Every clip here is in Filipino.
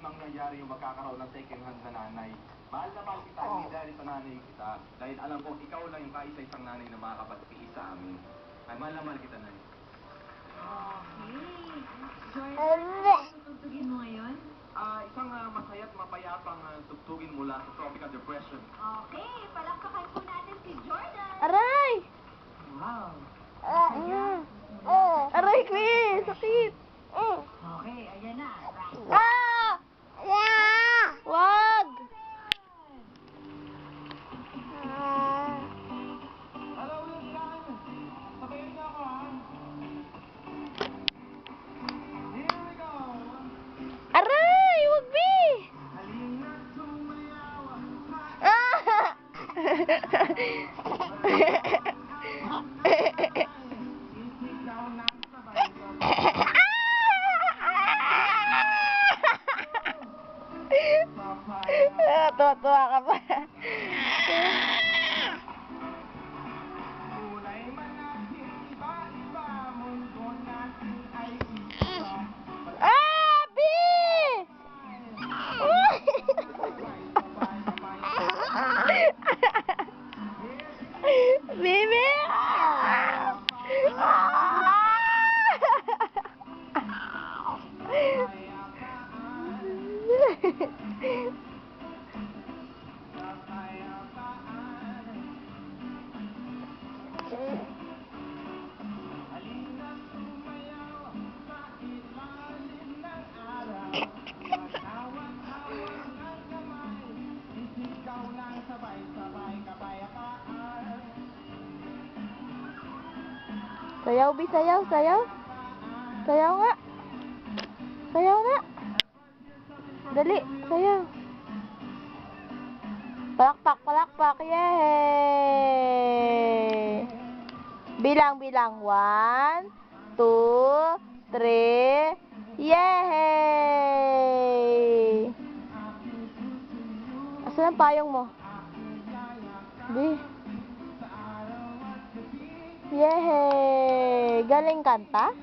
mangyayari yung magkakaroon ng second hand na nanay. Mahal na mahal kita, hindi dahil pananay kita. Dahil alam ko, ikaw lang yung kaisa-isang nanay na makakapagtiis sa amin. Ay, mahal na mahal kita, Nay. Okay. Jordan, tutugtugin mo ngayon? Isang masaya't mapayapang tugtugin mula sa tropical depression. Okay, palakpakan po natin si Jordan. Aray! Wow. Aray ko eh! Sakit! Okay, ayan na. Wag! Hello, Wilson! Sabayin niyo ako, ha? Here we go! Aray! Wag, Bi! Halina, sumayaw, isigaw na Tuwa-tuwa ka pa. kulay man natin, iba-iba, mundo natin ay iba. Bi! Bibi! Halina, sumayaw, sa ilalim ng araw. Magkawat-hawak ng kamay, isigaw ng sabay-sabay kapayapaan. Sayaw, Bi, sayaw, sayaw. Sayaw nga. Sayaw nga. Dali, sayaw. Palakpak, palakpak. Yay! Bilang, bilang. 1, 2, 3. Yay! Asan ang payong mo? Bi. Yay! Galing kanta?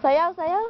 Sayaw, sayaw.